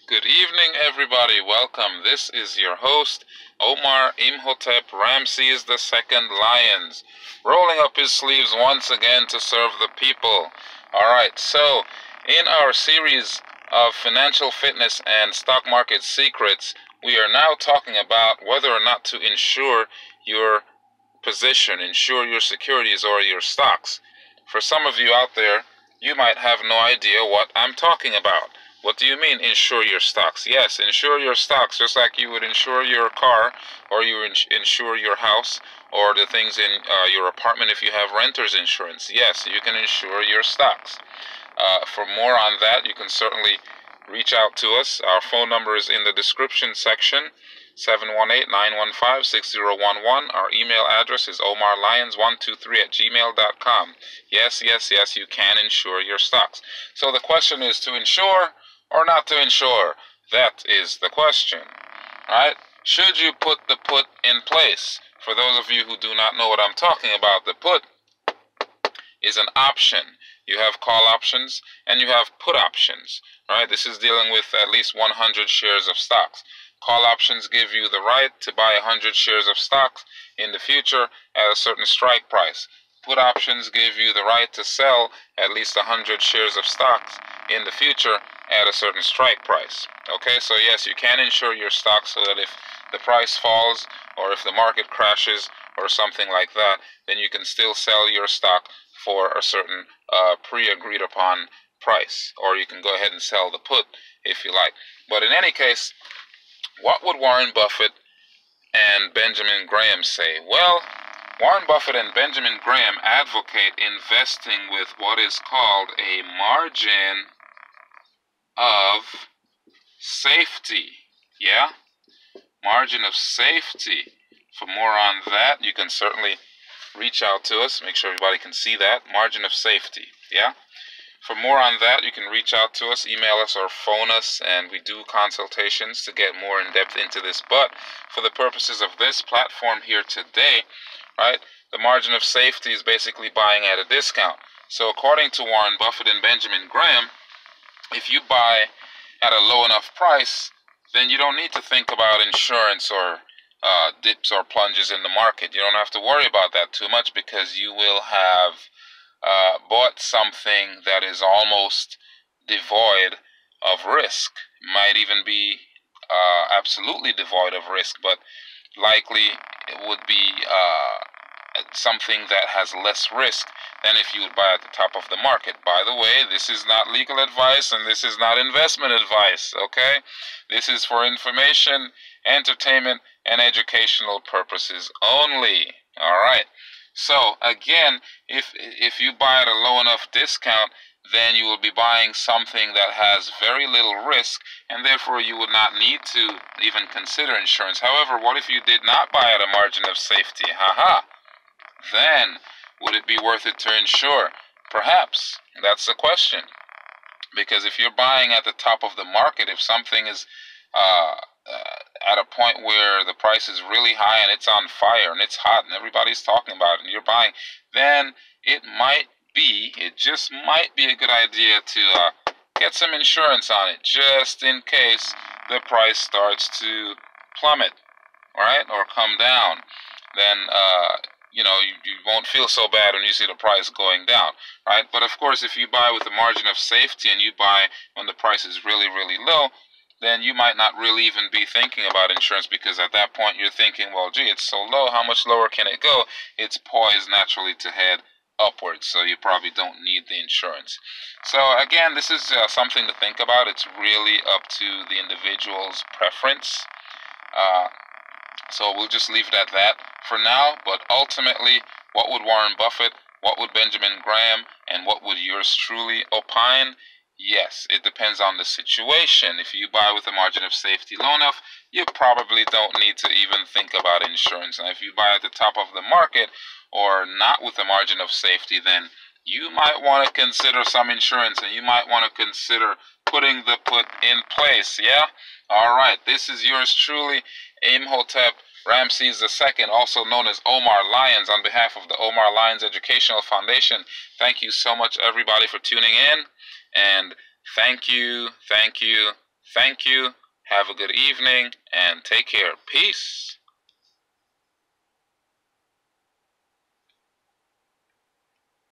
Good evening, everybody. Welcome. This is your host, Omar Imhotep Ramses II Lyons, rolling up his sleeves once again to serve the people. Alright, so in our series of financial fitness and stock market secrets, we are now talking about whether or not to insure your position, insure your securities or your stocks. For some of you out there, you might have no idea what I'm talking about. What do you mean, insure your stocks? Yes, insure your stocks just like you would insure your car, or you insure your house, or the things in your apartment if you have renter's insurance. Yes, you can insure your stocks. For more on that, you can certainly reach out to us. Our phone number is in the description section, 718-915-6011. Our email address is omarlyons123@gmail.com. Yes, you can insure your stocks. So the question is to insure or not to insure? That is the question. Alright? Should you put the put in place? For those of you who do not know what I'm talking about, the put is an option. You have call options and you have put options. Alright? This is dealing with at least 100 shares of stocks. Call options give you the right to buy 100 shares of stocks in the future at a certain strike price. Put options give you the right to sell at least 100 shares of stocks in the future at a certain strike price. Okay, so yes, you can insure your stock so that if the price falls or if the market crashes or something like that, then you can still sell your stock for a certain pre-agreed upon price, or you can go ahead and sell the put if you like. But in any case, what would Warren Buffett and Benjamin Graham say? Well, Warren Buffett and Benjamin Graham advocate investing with what is called a margin of safety. Yeah? Margin of safety. For more on that, you can certainly reach out to us. Make sure everybody can see that. Margin of safety. Yeah? For more on that, you can reach out to us, email us, or phone us, and we do consultations to get more in depth into this. But for the purposes of this platform here today, right, the margin of safety is basically buying at a discount. So according to Warren Buffett and Benjamin Graham, if you buy at a low enough price, then you don't need to think about insurance or dips or plunges in the market. You don't have to worry about that too much because you will have bought something that is almost devoid of risk. Might even be absolutely devoid of risk, but likely it would be something that has less risk than if you would buy at the top of the market. By the way, this is not legal advice and this is not investment advice, okay? This is for information, entertainment, and educational purposes only. All right. So again, if you buy at a low enough discount, then you will be buying something that has very little risk, and therefore you would not need to even consider insurance. However, what if you did not buy at a margin of safety? Then would it be worth it to insure? Perhaps. That's the question. Because if you're buying at the top of the market, if something is at a point where the price is really high and it's on fire and it's hot and everybody's talking about it and you're buying, then it just might be a good idea to get some insurance on it just in case the price starts to plummet, all right, or come down. Then you won't feel so bad when you see the price going down, right? But of course, if you buy with a margin of safety and you buy when the price is really, really low, then you might not really even be thinking about insurance, because at that point you're thinking, well, gee, it's so low, how much lower can it go? It's poised naturally to head upwards, so you probably don't need the insurance. So again, this is something to think about. It's really up to the individual's preference. So we'll just leave it at that for now. But ultimately, what would Warren Buffett, what would Benjamin Graham, and what would yours truly opine? Yes, it depends on the situation. If you buy with a margin of safety low enough, you probably don't need to even think about insurance. And if you buy at the top of the market or not with a margin of safety, then you might want to consider some insurance and you might want to consider putting the put in place. Yeah? All right. This is yours truly, Imhotep Ramses II, also known as Omar Lyons, on behalf of the Omar Lyons Educational Foundation. Thank you so much, everybody, for tuning in. And thank you, Thank you. Have a good evening and take care. Peace.